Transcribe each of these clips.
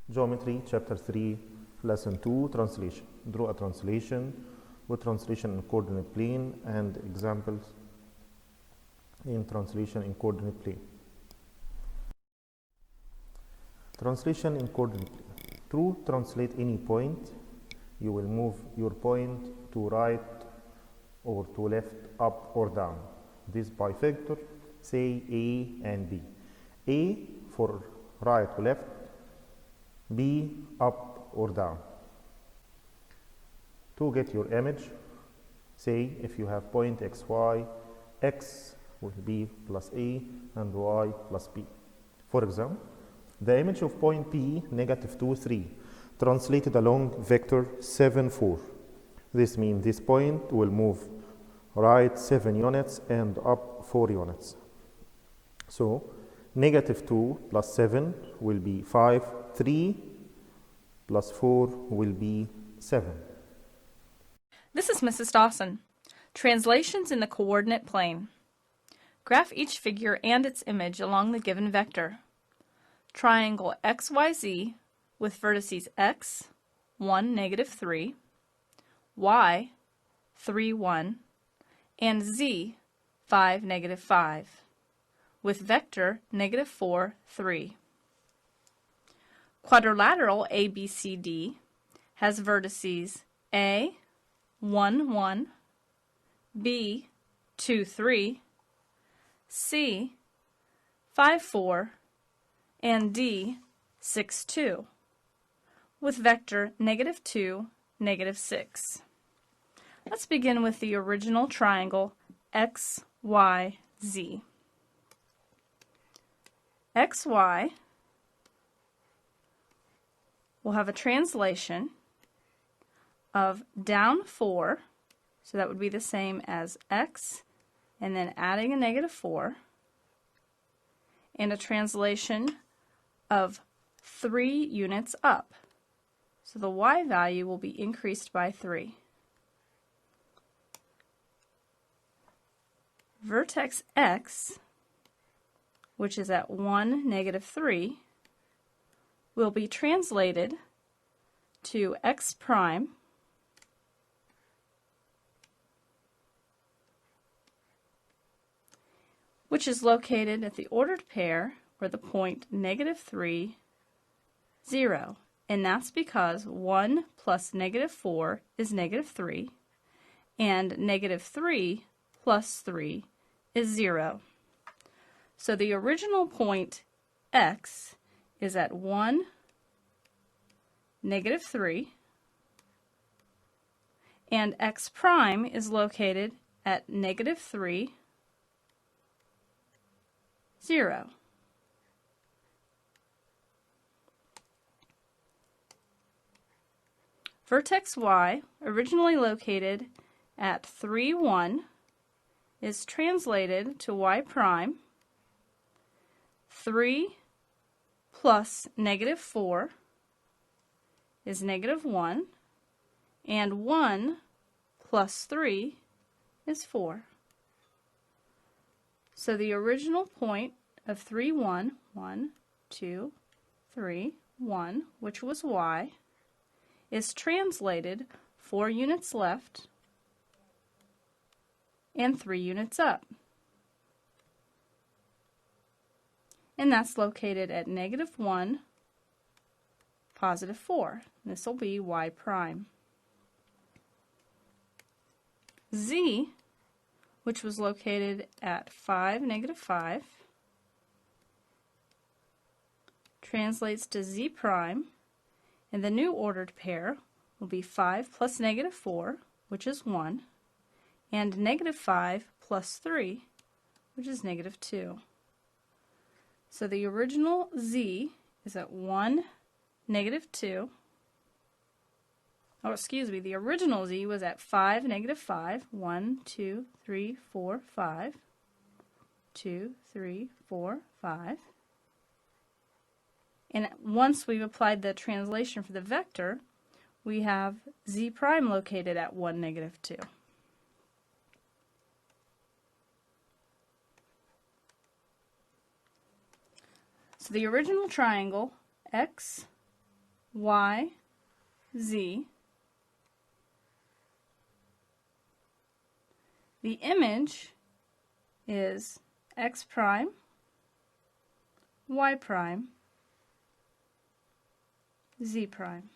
Geometry, Chapter 3, Lesson 2, Translation. Draw a translation with translation in coordinate plane and examples in translation in coordinate plane. Translation in coordinate plane. To translate any point, you will move your point to right or to left, up or down. This by vector, say A and B. A for right or left, B up or down. To get your image, say if you have point xy, x will be plus A and y plus B. For example, the image of point P, negative 2, 3, translated along vector 7, 4. This means this point will move right 7 units and up 4 units. So, negative 2 plus 7 will be 5, 3 plus 4 will be 7. This is Mrs. Dawson. Translations in the coordinate plane. Graph each figure and its image along the given vector. Triangle XYZ with vertices x, 1, negative 3, y, 3, 1, and z, 5, negative 5, with vector negative 4, 3. Quadrilateral ABCD has vertices A, 1, 1, B, 2, 3, C, 5, 4, and D, 6, 2, with vector negative 2, negative 6. Let's begin with the original triangle X, Y, Z. XY will have a translation of down 4, so that would be the same as x, and then adding a negative 4, and a translation of 3 units up. So the y value will be increased by 3. Vertex x, which is at 1, negative 3, will be translated to x prime, which is located at the ordered pair where the point negative 3, 0. And that's because 1 plus negative 4 is negative 3, and negative 3 plus 3 is 0. So the original point x is at 1, negative 3, and x prime is located at negative 3, 0. Vertex y, originally located at 3, 1, is translated to y prime. 3 plus negative 4 is negative 1, and 1 plus 3 is 4. So the original point of 3, 1, 1, 2, 3, 1, which was y, is translated 4 units left and 3 units up. And that's located at negative 1, positive 4. This will be y prime. Z, which was located at 5, negative 5, translates to z prime, and the new ordered pair will be 5 plus negative 4, which is 1, and negative 5 plus 3, which is negative 2. So the original z is at 1, negative 2. Oh, excuse me, the original z was at 5, negative 5. 1, 2, 3, 4, 5. 2, 3, 4, 5. And once we've applied the translation for the vector, we have z prime located at 1, negative 2. So the original triangle, x, y, z. The image is x prime, y prime, z prime.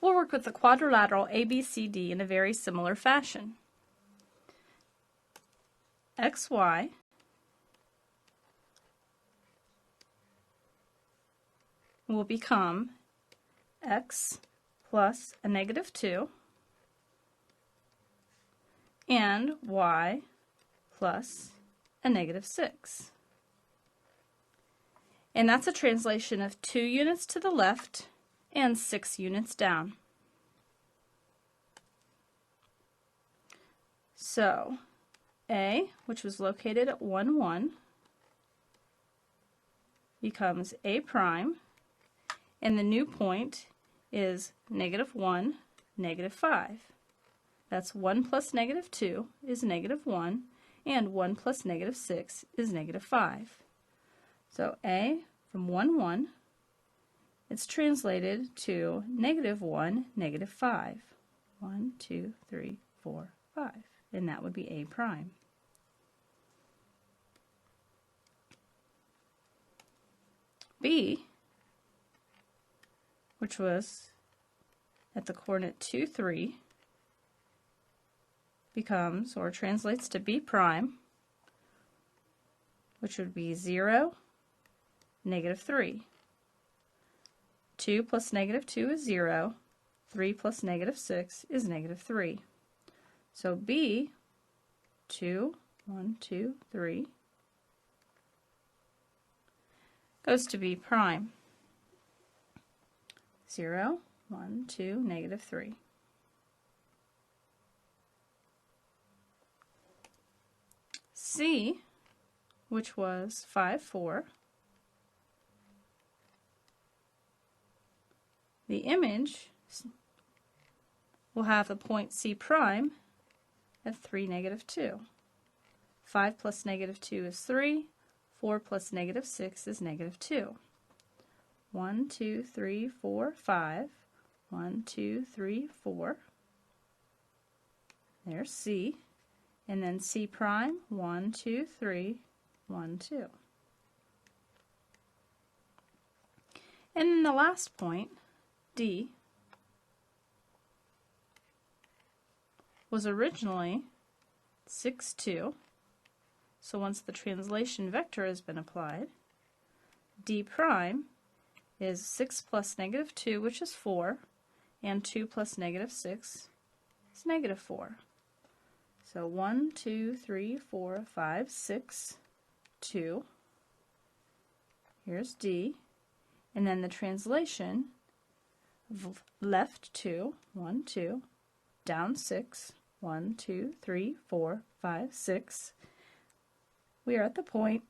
We'll work with the quadrilateral ABCD in a very similar fashion. XY will become x plus a negative 2 and y plus a negative 6. And that's a translation of 2 units to the left and 6 units down. So A, which was located at 1, 1, becomes A prime, and the new point is negative 1, negative 5. That's 1 plus negative 2 is negative 1, and 1 plus negative 6 is negative 5. So A from 1, 1, it's translated to negative 1, negative 5. 1, 2, 3, 4, 5. And that would be A prime. B, which was at the coordinate 2, 3, becomes, or translates to B prime, which would be 0, negative 3. 2 plus negative 2 is 0. 3 plus negative 6 is negative 3. So B, 2, 1, 2, 3, goes to B prime. 0, 1, 2, negative 3. C, which was 5, 4, the image will have the point C prime at 3, negative 2. 5 plus negative 2 is 3. 4 plus negative 6 is negative 2. 1, 2, 3, 4, 5. 1, 2, 3, 4. There's C. And then C prime, 1, 2, 3, 1, 2. And then the last point, D, was originally 6, 2. So once the translation vector has been applied, D prime is 6 plus negative 2, which is 4, and 2 plus negative 6 is negative 4. So 1, 2, 3, 4, 5, 6, 2. Here's D. And then the translation of left 2, 1, 2, down 6, 1, 2, 3, 4, 5, 6. We are at the point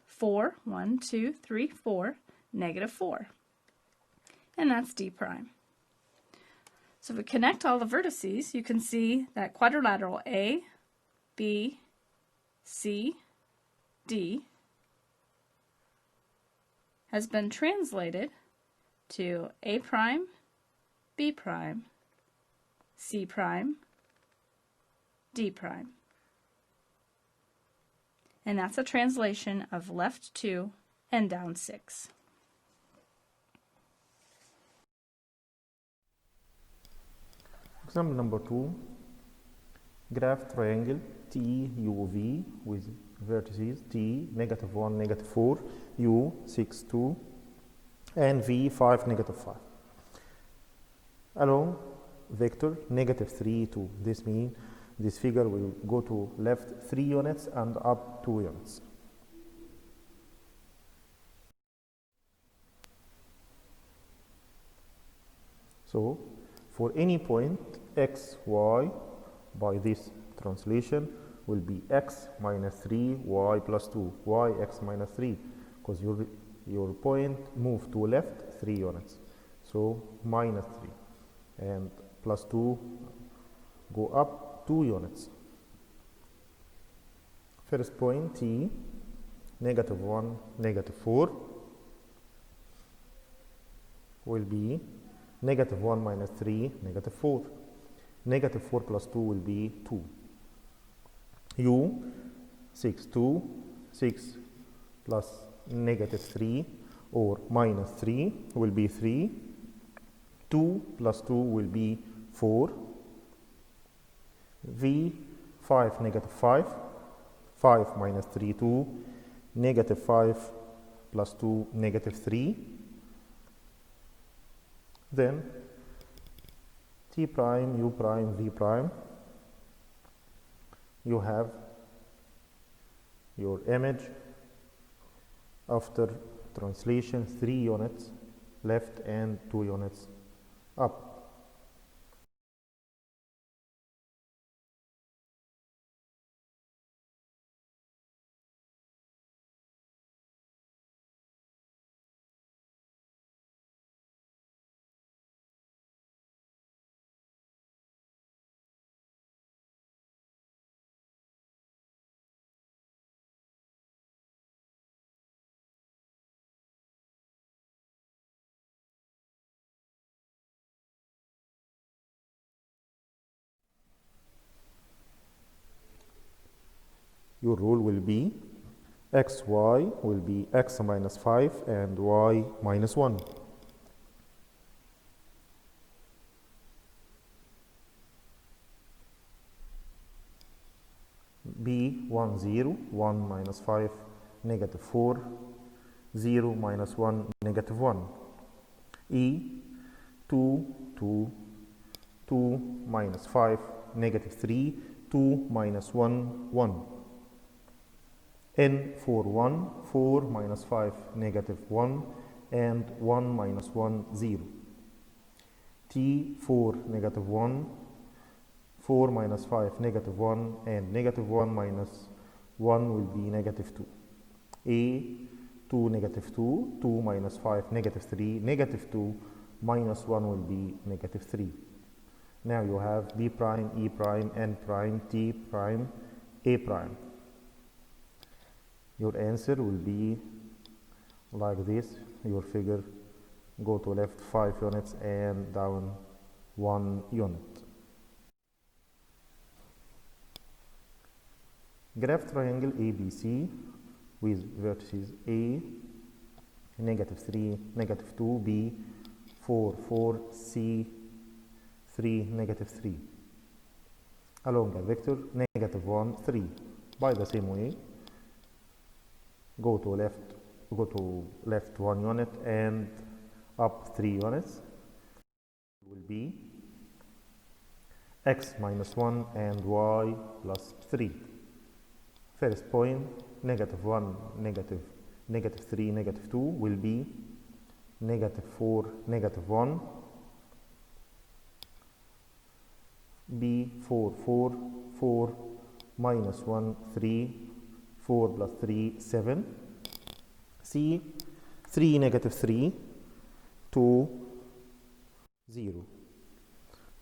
4, 1, 2, 3, 4, negative 4. And that's D prime. So if we connect all the vertices, you can see that quadrilateral A, B, C, D has been translated to A prime, B prime, C prime, D prime. And that's a translation of left 2 and down 6. Example number 2. Graph triangle TUV with vertices T, negative 1, negative 4, U, 6, 2, and V, 5, negative 5. Along vector negative 3, 2. This means this figure will go to left 3 units and up 2 units. So, for any point x, y, by this translation will be x minus 3, y plus 2, y x minus 3, because your point moved to left 3 units. So, minus 3, and plus 2 go up 2 units. First point t, negative 1, negative 4 will be negative 1 minus 3, negative 4. Negative 4 plus 2 will be 2. U, 6, 2, 6 plus negative 3 or minus 3 will be 3. 2 plus 2 will be 4. V, 5, negative 5. 5 minus 3, 2. Negative 5 plus 2, negative 3. Then t prime, u prime, v prime. You have your image after translation, 3 units left and 2 units up. Your rule will be xy will be x minus 5 and y minus 1. B 1 0, 1 minus 5, negative 4, 0 minus 1, negative 1. E 2 2, 2 minus 5, negative 3, 2 minus 1, 1. N 4 1, 4 minus 5, negative 1, and 1 minus 1, 0. T 4 negative 1, 4 minus 5, negative 1, and negative 1 minus 1 will be negative 2. A 2 negative 2, 2 minus 5, negative 3, negative 2 minus 1 will be negative 3. Now you have B prime, E prime, N prime, T prime, A prime. Your answer will be like this. Your figure go to left 5 units and down 1 unit. Graph triangle ABC with vertices A, negative 3, negative 2, B, 4, 4, C, 3, negative 3. Along a vector, negative 1, 3. By the same way, go to left 1 unit and up 3 units. Will be x minus 1 and y plus 3. First point, negative 1, negative 3, negative 2 will be negative 4, negative 1. B 4, 4, 4 minus 1, 3, 4 plus 3, 7. C 3, negative 3, 2, 0.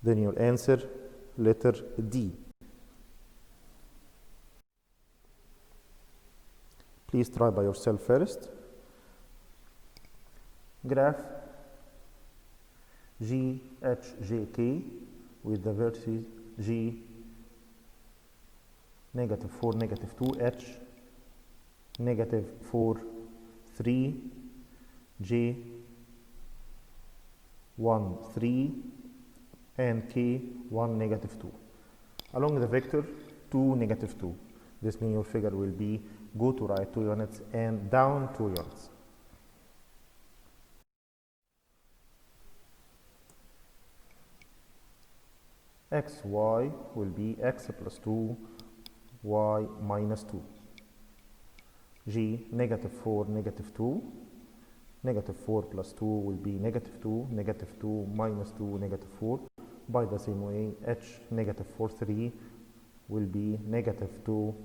Then your answer, letter D. Please try by yourself first. Graph G, H, J, K with the vertices G, negative 4, negative 2, H, negative 4, 3, J, 1, 3, and K, 1, negative 2. Along the vector 2, negative 2. This means your figure will be go to right 2 units and down 2 units. xy will be x plus 2, y minus 2. G, negative 4, negative 2. Negative 4 plus 2 will be negative 2, negative 2 minus 2, negative 4. By the same way, h, negative 4, 3 will be negative 2,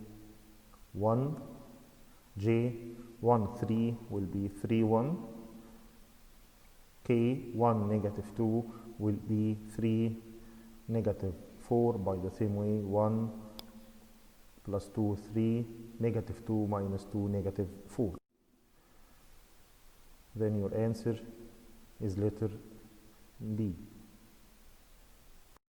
1. J, 1, 3 will be 3, 1. K, 1, negative 2 will be 3, negative 4. By the same way, 1, plus 2, 3, negative 2 minus 2, negative 4. Then your answer is letter B.